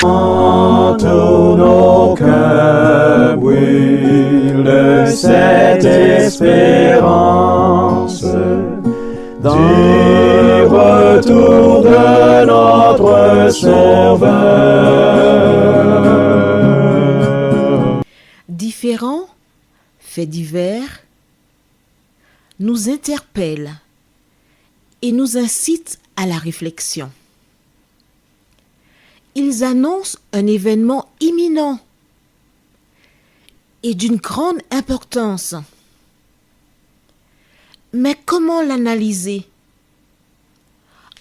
Tous nos cœurs brûlent de cette espérance du retour de notre Sauveur. Différents faits divers nous interpellent et nous incitent à la réflexion. Ils annoncent un événement imminent et d'une grande importance. Mais comment l'analyser?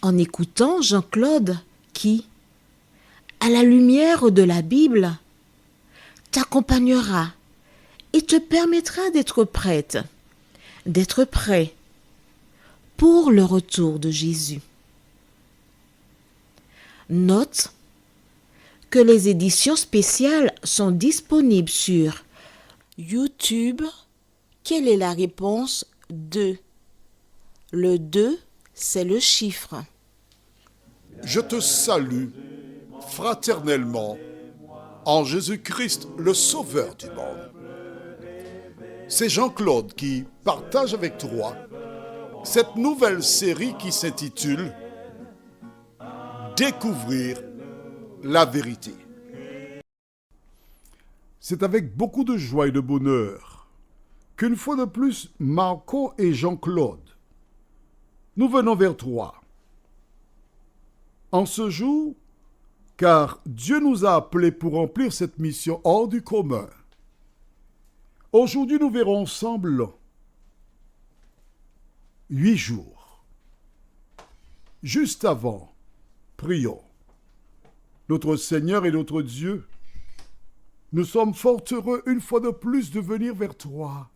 En écoutant Jean-Claude qui, à la lumière de la Bible, t'accompagnera et te permettra d'être prête, d'être prêt pour le retour de Jésus. Note que les éditions spéciales sont disponibles sur YouTube. Quelle est la réponse 2? Le 2, c'est le chiffre. Je te salue fraternellement en Jésus-Christ, le Sauveur du monde. C'est Jean-Claude qui partage avec toi cette nouvelle série qui s'intitule « Découvrir la vérité ». C'est avec beaucoup de joie et de bonheur qu'une fois de plus, Marco et Jean-Claude, nous venons vers toi. En ce jour, car Dieu nous a appelés pour remplir cette mission hors du commun. Aujourd'hui, nous verrons ensemble 8 jours. Juste avant, prions. Notre Seigneur et notre Dieu, nous sommes fort heureux une fois de plus de venir vers toi,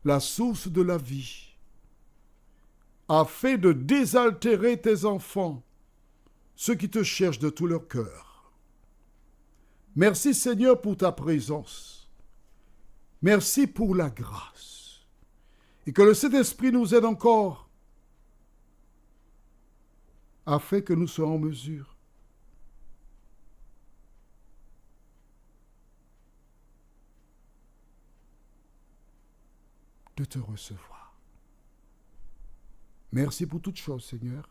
la source de la vie, afin de désaltérer tes enfants, ceux qui te cherchent de tout leur cœur. Merci Seigneur pour ta présence. Merci pour la grâce. Et que le Saint-Esprit nous aide encore afin que nous soyons en mesure de te recevoir. Merci pour toutes choses, Seigneur.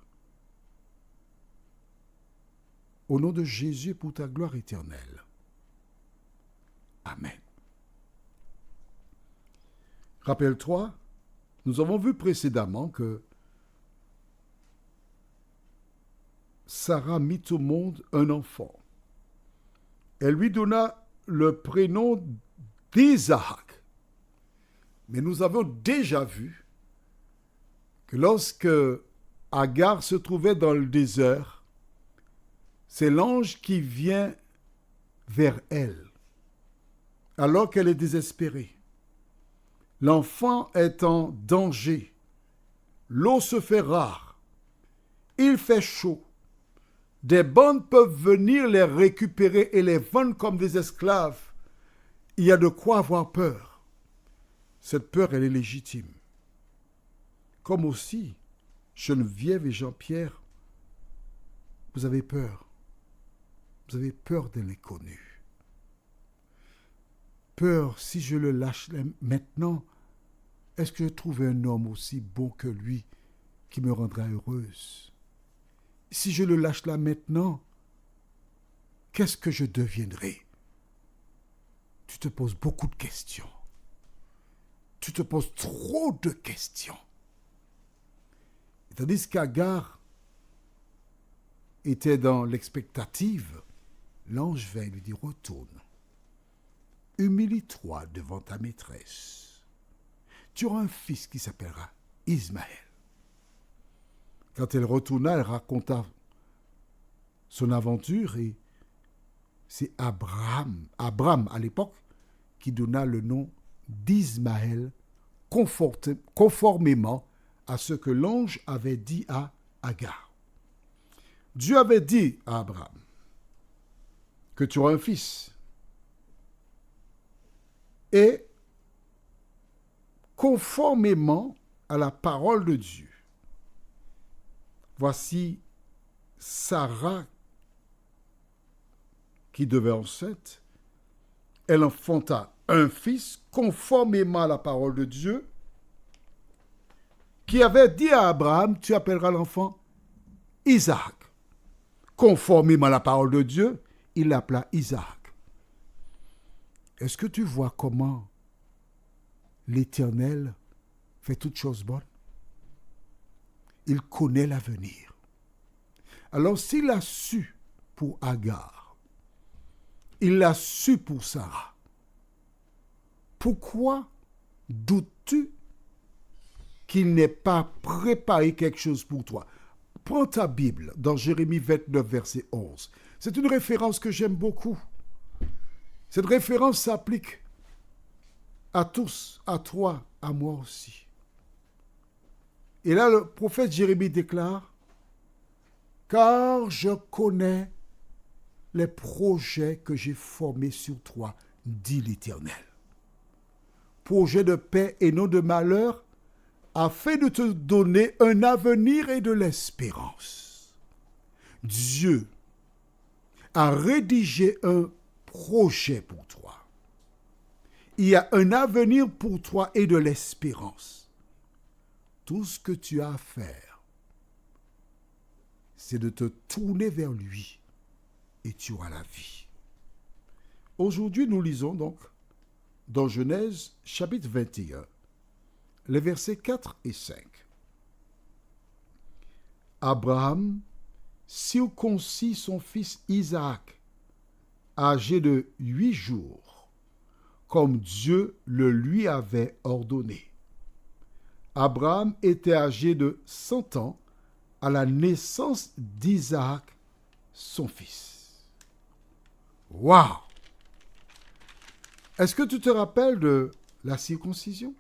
Au nom de Jésus, pour ta gloire éternelle. Amen. Rappelle-toi, nous avons vu précédemment que Sarah mit au monde un enfant. Elle lui donna le prénom d'Isaac. Mais nous avons déjà vu que lorsque Agar se trouvait dans le désert, c'est l'ange qui vient vers elle, alors qu'elle est désespérée. L'enfant est en danger. L'eau se fait rare. Il fait chaud. Des bandes peuvent venir les récupérer et les vendre comme des esclaves. Il y a de quoi avoir peur. Cette peur, elle est légitime. Comme aussi, Geneviève et Jean-Pierre, vous avez peur. Vous avez peur de l'inconnu. Peur, si je le lâche maintenant, est-ce que je trouve un homme aussi bon que lui qui me rendra heureuse? Si je le lâche là maintenant, qu'est-ce que je deviendrai? Tu te poses beaucoup de questions. Tu te poses trop de questions. Et tandis qu'Agar était dans l'expectative, l'ange vint lui dire, retourne. Humilie-toi devant ta maîtresse. Tu auras un fils qui s'appellera Ismaël. Quand elle retourna, elle raconta son aventure et c'est Abraham à l'époque, qui donna le nom d'Ismaël conformément à ce que l'ange avait dit à Agar. Dieu avait dit à Abraham que tu auras un fils. Et conformément à la parole de Dieu, voici Sarah qui devait enceinte, elle enfanta un fils conformément à la parole de Dieu, qui avait dit à Abraham, tu appelleras l'enfant Isaac. Conformément à la parole de Dieu, il l'appela Isaac. Est-ce que tu vois comment l'Éternel fait toutes choses bonnes? Il connaît l'avenir. Alors s'il a su pour Agar, il l'a su pour Sarah. Pourquoi doutes-tu qu'il n'ait pas préparé quelque chose pour toi? Prends ta Bible dans Jérémie 29, verset 11. C'est une référence que j'aime beaucoup. Cette référence s'applique à tous, à toi, à moi aussi. Et là, le prophète Jérémie déclare, « Car je connais les projets que j'ai formés sur toi, dit l'Éternel. Projets de paix et non de malheur, afin de te donner un avenir et de l'espérance. » Dieu a rédigé un projet pour toi. Il y a un avenir pour toi et de l'espérance. Tout ce que tu as à faire, c'est de te tourner vers lui et tu auras la vie. Aujourd'hui, nous lisons donc dans Genèse chapitre 21, les versets 4 et 5. Abraham circoncit son fils Isaac, âgé de 8 jours, comme Dieu le lui avait ordonné. Abraham était âgé de 100 ans à la naissance d'Isaac, son fils. Waouh! Est-ce que tu te rappelles de la circoncision?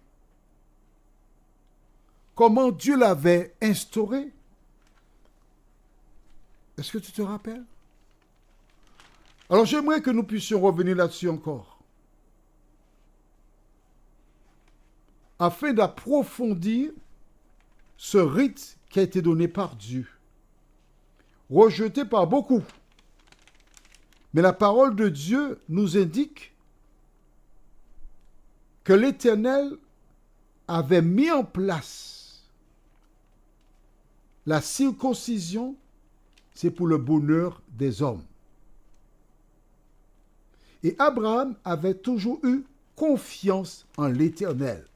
Comment Dieu l'avait instaurée? Est-ce que tu te rappelles? Alors j'aimerais que nous puissions revenir là-dessus encore, afin d'approfondir ce rite qui a été donné par Dieu, rejeté par beaucoup. Mais la parole de Dieu nous indique que l'Éternel avait mis en place la circoncision, c'est pour le bonheur des hommes. Et Abraham avait toujours eu confiance en l'Éternel.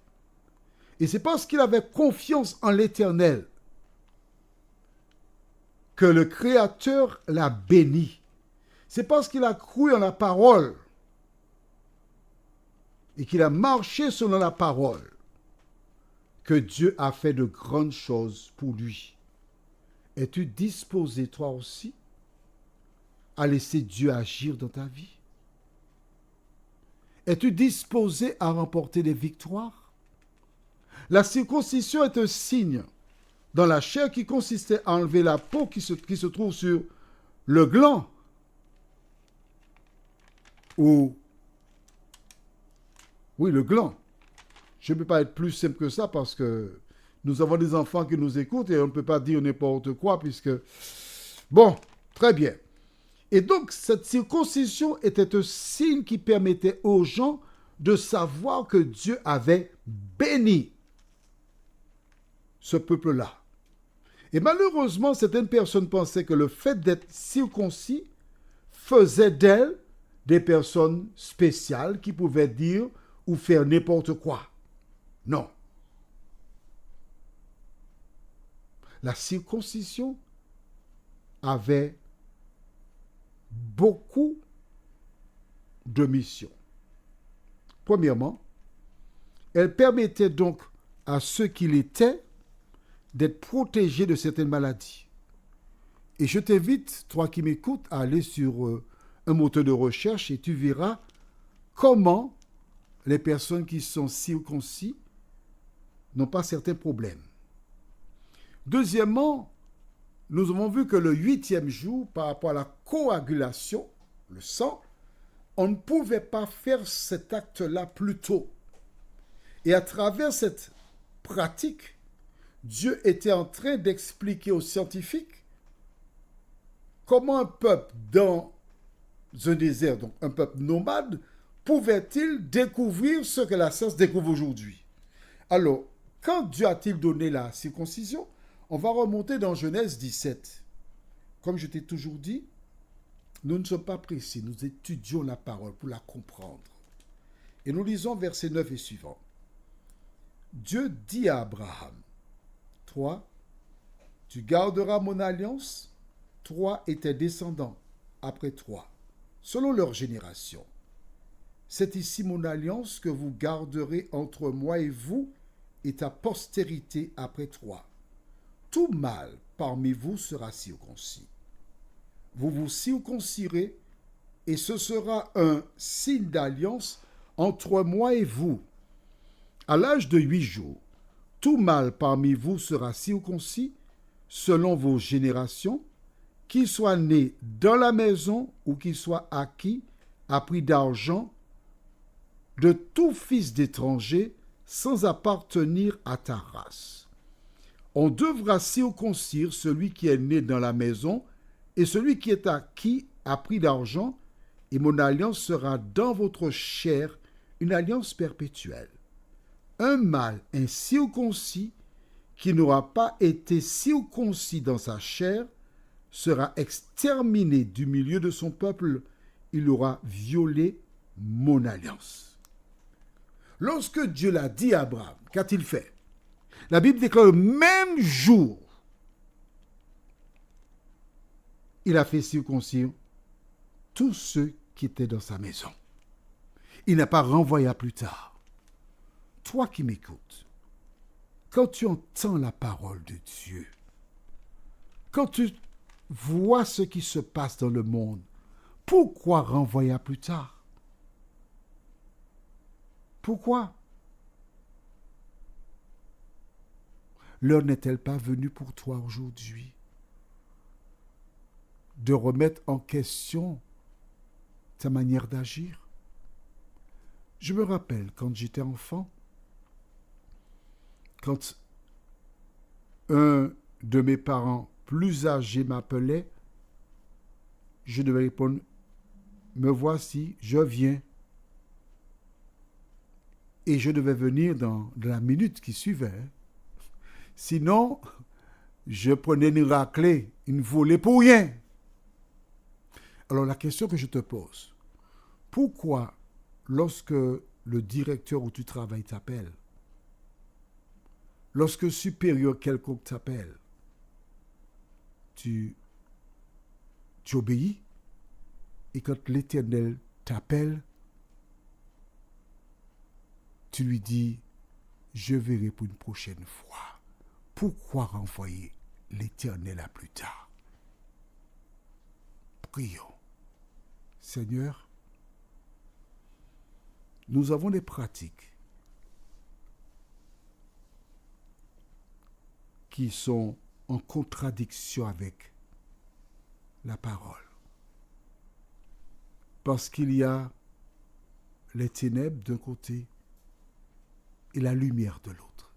Et c'est parce qu'il avait confiance en l'Éternel que le Créateur l'a béni. C'est parce qu'il a cru en la parole et qu'il a marché selon la parole que Dieu a fait de grandes choses pour lui. Es-tu disposé, toi aussi, à laisser Dieu agir dans ta vie? Es-tu disposé à remporter des victoires? La circoncision est un signe dans la chair qui consistait à enlever la peau qui se trouve sur le gland ou... Oui, le gland. Je ne peux pas être plus simple que ça parce que nous avons des enfants qui nous écoutent et on ne peut pas dire n'importe quoi puisque... Bon, très bien. Et donc, cette circoncision était un signe qui permettait aux gens de savoir que Dieu avait béni ce peuple-là. Et malheureusement, certaines personnes pensaient que le fait d'être circoncis faisait d'elles des personnes spéciales qui pouvaient dire ou faire n'importe quoi. Non. La circoncision avait beaucoup de missions. Premièrement, elle permettait donc à ceux qui l'étaient d'être protégés de certaines maladies. Et je t'invite, toi qui m'écoutes, à aller sur un moteur de recherche et tu verras comment les personnes qui sont circoncis n'ont pas certains problèmes. Deuxièmement, nous avons vu que le 8e jour, par rapport à la coagulation, le sang, on ne pouvait pas faire cet acte-là plus tôt. Et à travers cette pratique, Dieu était en train d'expliquer aux scientifiques comment un peuple dans un désert, donc un peuple nomade, pouvait-il découvrir ce que la science découvre aujourd'hui? Alors, quand Dieu a-t-il donné la circoncision? On va remonter dans Genèse 17. Comme je t'ai toujours dit, nous ne sommes pas pressés, nous étudions la parole pour la comprendre. Et nous lisons versets 9 et suivants. Dieu dit à Abraham, toi, tu garderas mon alliance, toi et tes descendants après toi, selon leur génération. C'est ici mon alliance que vous garderez entre moi et vous et ta postérité après toi. Tout mâle parmi vous sera circoncis. Vous vous circoncirez et ce sera un signe d'alliance entre moi et vous. À l'âge de 8 jours, tout mâle parmi vous sera circoncis selon vos générations, qu'il soit né dans la maison ou qu'il soit acquis à prix d'argent de tout fils d'étranger sans appartenir à ta race. On devra circoncire celui qui est né dans la maison et celui qui est acquis à prix d'argent, et mon alliance sera dans votre chair, une alliance perpétuelle. Un mâle incirconcis qui n'aura pas été circoncis dans sa chair sera exterminé du milieu de son peuple. Il aura violé mon alliance. Lorsque Dieu l'a dit à Abraham, qu'a-t-il fait? La Bible déclare le même jour, il a fait circoncire tous ceux qui étaient dans sa maison. Il n'a pas renvoyé à plus tard. Toi qui m'écoutes, quand tu entends la parole de Dieu, quand tu vois ce qui se passe dans le monde, pourquoi renvoyer à plus tard? Pourquoi? L'heure n'est-elle pas venue pour toi aujourd'hui de remettre en question ta manière d'agir? Je me rappelle quand j'étais enfant, quand un de mes parents plus âgés m'appelait, je devais répondre, me voici, je viens. Et je devais venir dans la minute qui suivait. Sinon, je prenais une raclée, une volée pour rien. Alors la question que je te pose, pourquoi lorsque le directeur où tu travailles t'appelle, lorsque le supérieur quelconque t'appelle, tu obéis, et quand l'Éternel t'appelle, tu lui dis, je verrai pour une prochaine fois. Pourquoi renvoyer l'Éternel à plus tard? Prions. Seigneur, nous avons des pratiques qui sont en contradiction avec la parole. Parce qu'il y a les ténèbres d'un côté et la lumière de l'autre.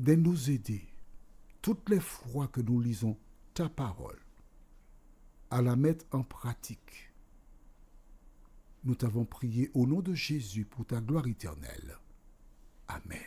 De nous aider, toutes les fois que nous lisons ta parole, à la mettre en pratique. Nous t'avons prié au nom de Jésus pour ta gloire éternelle. Amen.